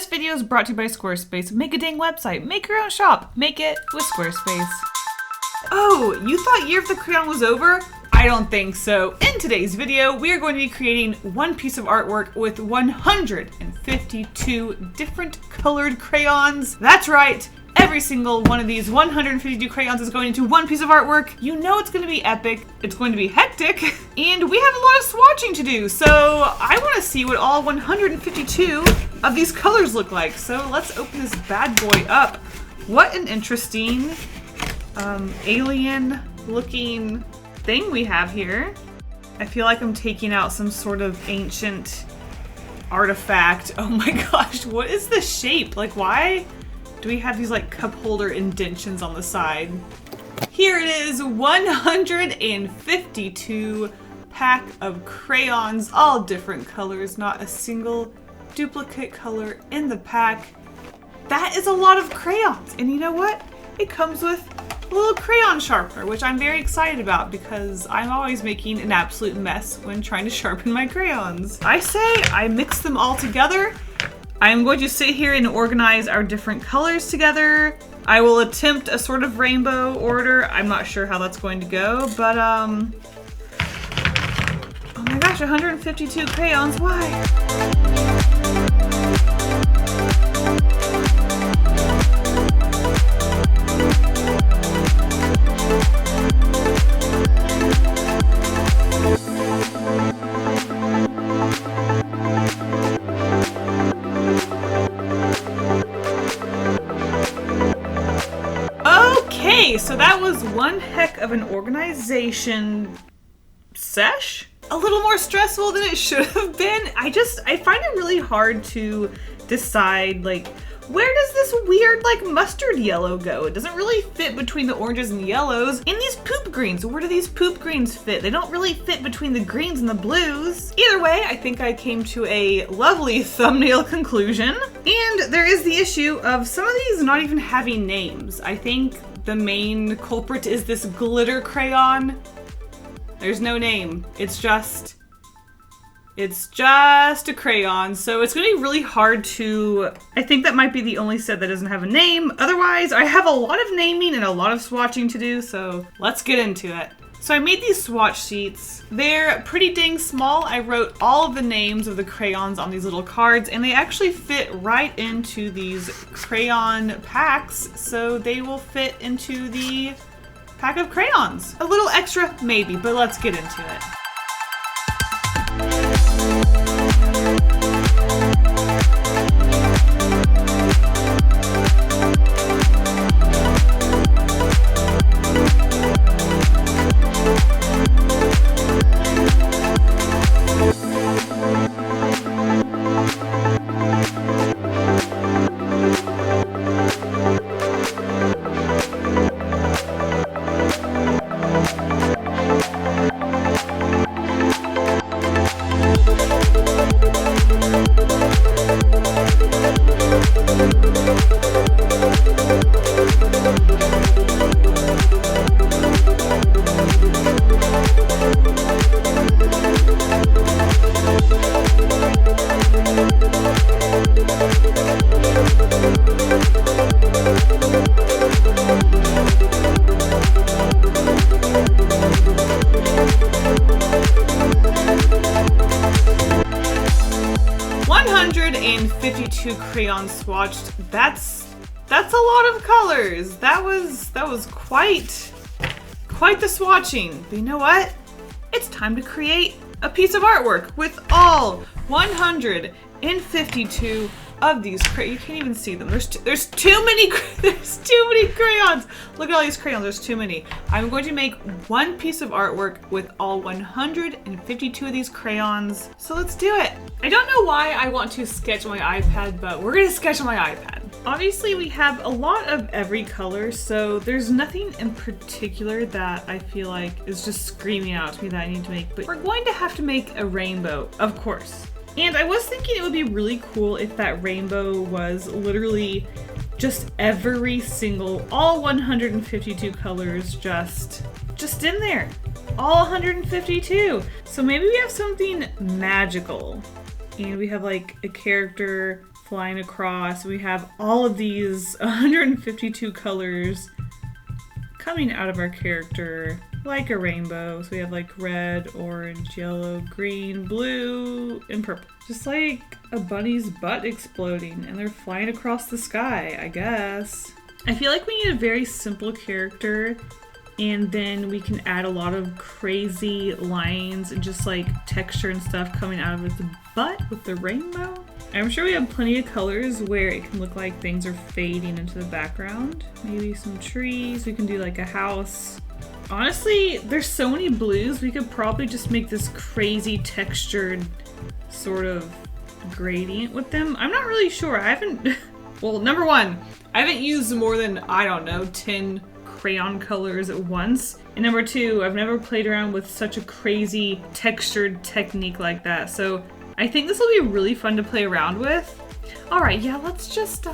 This video is brought to you by Squarespace. Make a dang website. Make your own shop. Make it with Squarespace. Oh, you thought Year of the Crayon was over? I don't think so. In today's video, we are going to be creating one piece of artwork with 152 different colored crayons. That's right. Every single one of these 152 crayons is going into one piece of artwork. You know it's going to be epic, it's going to be hectic, and we have a lot of swatching to do, so I want to see what all 152 of these colors look like. So let's open this bad boy up. What an interesting alien looking thing we have here. I feel like I'm taking out some sort of ancient artifact. Oh my gosh, what is the shape? Like, why do we have these like cup holder indentions on the side? Here it is, 152 pack of crayons, all different colors, not a single duplicate color in the pack. That is a lot of crayons, and you know what? It comes with a little crayon sharpener, which I'm very excited about because I'm always making an absolute mess when trying to sharpen my crayons. I say I mix them all together. I'm going to sit here and organize our different colors together. I will attempt a sort of rainbow order. I'm not sure how that's going to go, but oh my gosh, 152 crayons, why? So that was one heck of an organization sesh. A little more stressful than it should have been. I find it really hard to decide, like, where does this weird, like, mustard yellow go? It doesn't really fit between the oranges and yellows. And these poop greens, where do these poop greens fit? They don't really fit between the greens and the blues. Either way, I think I came to a lovely thumbnail conclusion. And there is the issue of some of these not even having names. I think the main culprit is this glitter crayon. There's no name. It's just a crayon, so it's gonna be really hard to, I think that might be the only set that doesn't have a name. Otherwise, I have a lot of naming and a lot of swatching to do, so let's get into it. So I made these swatch sheets. They're pretty dang small. I wrote all of the names of the crayons on these little cards, and they actually fit right into these crayon packs, so they will fit into the pack of crayons. A little extra, maybe, but let's get into it. Crayons swatched. That's a lot of colors. That was quite the swatching. But you know what? It's time to create a piece of artwork with all 152 of these crayons. You can't even see them. There's too many crayons. Look at all these crayons. There's too many. I'm going to make one piece of artwork with all 152 of these crayons. So let's do it. I don't know why I want to sketch on my iPad, but we're gonna sketch on my iPad. Obviously, we have a lot of every color, so there's nothing in particular that I feel like is just screaming out to me that I need to make, but we're going to have to make a rainbow, of course. And I was thinking it would be really cool if that rainbow was literally just every single, all 152 colors just in there. All 152. So maybe we have something magical. And we have like a character flying across. We have all of these 152 colors coming out of our character like a rainbow. So we have like red, orange, yellow, green, blue, and purple. Just like a bunny's butt exploding, and they're flying across the sky, I guess. I feel like we need a very simple character, and then we can add a lot of crazy lines and just like texture and stuff coming out of its butt with the rainbow. I'm sure we have plenty of colors where it can look like things are fading into the background. Maybe some trees, we can do like a house. Honestly, there's so many blues, we could probably just make this crazy textured sort of gradient with them. I'm not really sure. I haven't, well, number one, I haven't used more than, I don't know, 10 crayon colors at once. And number two, I've never played around with such a crazy textured technique like that. So I think this will be really fun to play around with. All right, yeah, let's just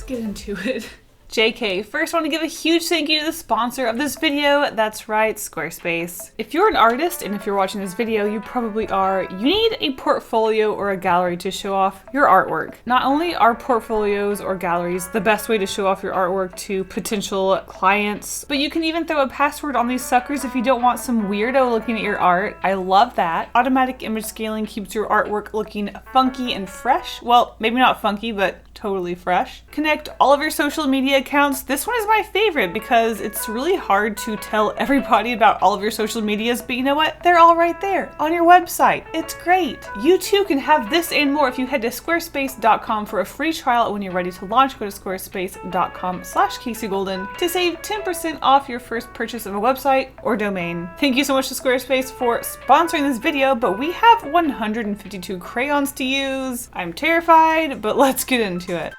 get into it. JK, first I want to give a huge thank you to the sponsor of this video. That's right, Squarespace. If you're an artist, and if you're watching this video, you probably are, you need a portfolio or a gallery to show off your artwork. Not only are portfolios or galleries the best way to show off your artwork to potential clients, but you can even throw a password on these suckers if you don't want some weirdo looking at your art. I love that. Automatic image scaling keeps your artwork looking funky and fresh. Well, maybe not funky, but totally fresh. Connect all of your social media accounts. This one is my favorite because it's really hard to tell everybody about all of your social medias, but you know what? They're all right there on your website. It's great. You too can have this and more if you head to squarespace.com for a free trial. When you're ready to launch, go to squarespace.com/KaseyGolden to save 10% off your first purchase of a website or domain. Thank you so much to Squarespace for sponsoring this video, but we have 152 crayons to use. I'm terrified, but let's get into it.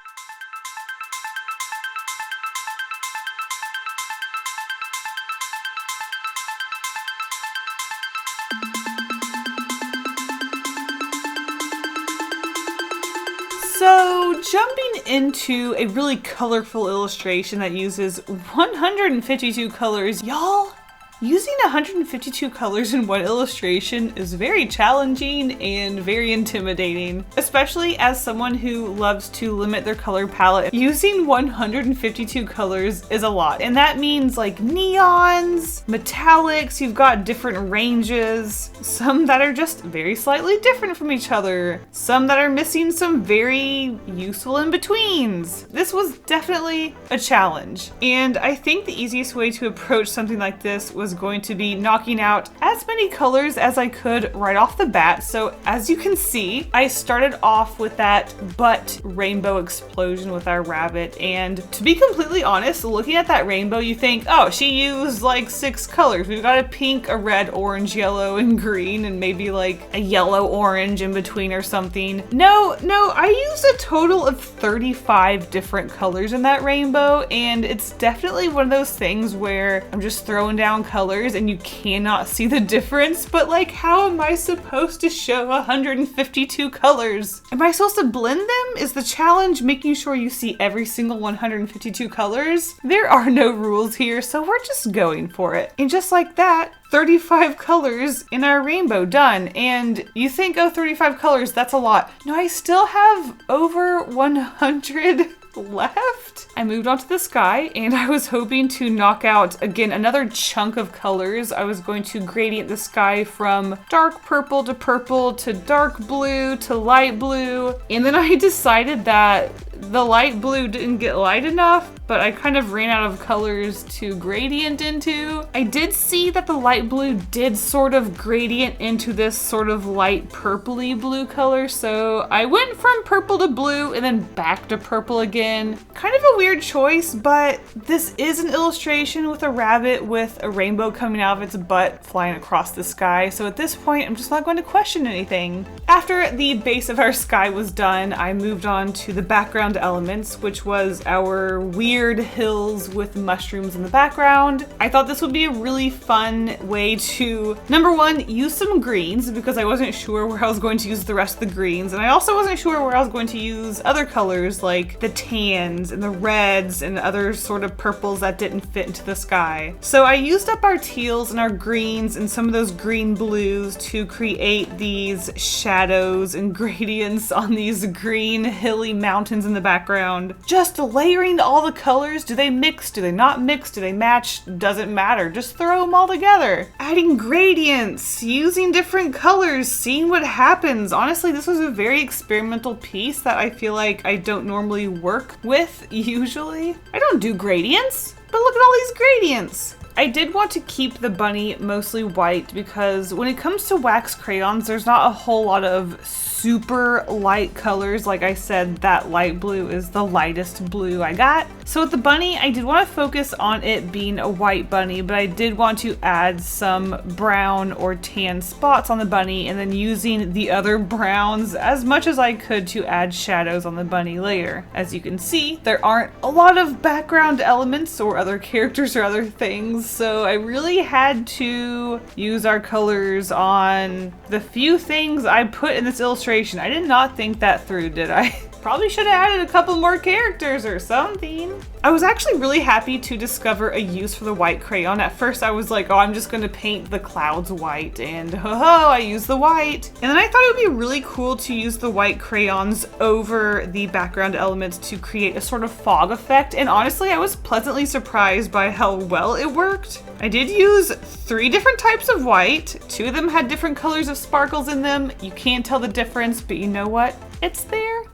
So jumping into a really colorful illustration that uses 152 colors, y'all, using 152 colors in one illustration is very challenging and very intimidating, especially as someone who loves to limit their color palette. Using 152 colors is a lot, and that means like neons, metallics, you've got different ranges, some that are just very slightly different from each other, some that are missing some very useful in-betweens. This was definitely a challenge, and I think the easiest way to approach something like this was going to be knocking out as many colors as I could right off the bat. So as you can see, I started off with that butt rainbow explosion with our rabbit, and to be completely honest, looking at that rainbow, you think, oh, she used like 6 colors. We've got a pink, a red, orange, yellow, and green, and maybe like a yellow orange in between or something. No, I used a total of 35 different colors in that rainbow, and it's definitely one of those things where I'm just throwing down colors and you cannot see the difference, but like, how am I supposed to show 152 colors? Am I supposed to blend them? Is the challenge making sure you see every single 152 colors? There are no rules here, so we're just going for it. And just like that, 35 colors in our rainbow done. And you think, oh, 35 colors, that's a lot. No, I still have over 100 left. I moved on to the sky, and I was hoping to knock out, again, another chunk of colors. I was going to gradient the sky from dark purple to dark blue to light blue. And then I decided that the light blue didn't get light enough, but I kind of ran out of colors to gradient into. I did see that the light blue did sort of gradient into this sort of light purpley blue color, so I went from purple to blue and then back to purple again. Kind of a weird choice, but this is an illustration with a rabbit with a rainbow coming out of its butt flying across the sky, so at this point I'm just not going to question anything. After the base of our sky was done, I moved on to the background background elements, which was our weird hills with mushrooms in the background. I thought this would be a really fun way to, number one, use some greens because I wasn't sure where I was going to use the rest of the greens. And I also wasn't sure where I was going to use other colors like the tans and the reds and other sort of purples that didn't fit into the sky. So I used up our teals and our greens and some of those green blues to create these shadows and gradients on these green hilly mountains in the background. Just layering all the colors. Do they mix? Do they not mix? Do they match? Doesn't matter. Just throw them all together. Adding gradients, using different colors, seeing what happens. Honestly, this was a very experimental piece that I feel like I don't normally work with usually. I don't do gradients, but look at all these gradients. I did want to keep the bunny mostly white because when it comes to wax crayons, there's not a whole lot of super light colors. Like I said, that light blue is the lightest blue I got. So with the bunny, I did want to focus on it being a white bunny, but I did want to add some brown or tan spots on the bunny and then using the other browns as much as I could to add shadows on the bunny later. As you can see, there aren't a lot of background elements or other characters or other things, so I really had to use our colors on the few things I put in this illustration. I did not think that through, did I? Probably should have added a couple more characters or something. I was actually really happy to discover a use for the white crayon. At first I was like, oh, I'm just gonna paint the clouds white, and I used the white. And then I thought it would be really cool to use the white crayons over the background elements to create a sort of fog effect. And honestly, I was pleasantly surprised by how well it worked. I did use 3 different types of white. 2 of them had different colors of sparkles in them. You can't tell the difference, but you know what? It's there.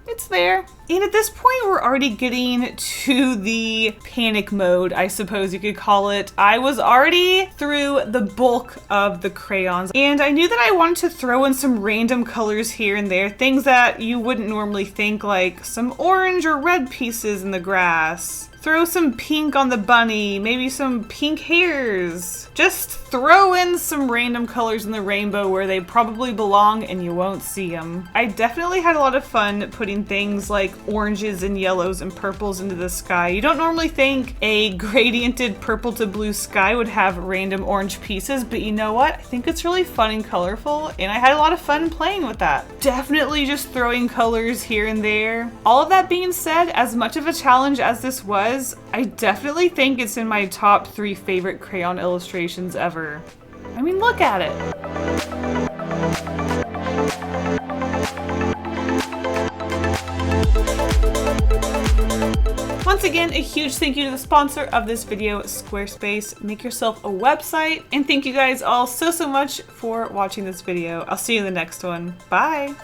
It's there. And at this point, we're already getting to the panic mode, I suppose you could call it. I was already through the bulk of the crayons, and I knew that I wanted to throw in some random colors here and there, things that you wouldn't normally think, like some orange or red pieces in the grass. Throw some pink on the bunny, maybe some pink hairs. Just throw in some random colors in the rainbow where they probably belong and you won't see them. I definitely had a lot of fun putting things like oranges and yellows and purples into the sky. You don't normally think a gradiented purple to blue sky would have random orange pieces, but you know what? I think it's really fun and colorful, and I had a lot of fun playing with that. Definitely just throwing colors here and there. All of that being said, as much of a challenge as this was, I definitely think it's in my top 3 favorite crayon illustrations ever. I mean, look at it. Once again, a huge thank you to the sponsor of this video, Squarespace. Make yourself a website. And thank you guys all so much for watching this video. I'll see you in the next one. Bye.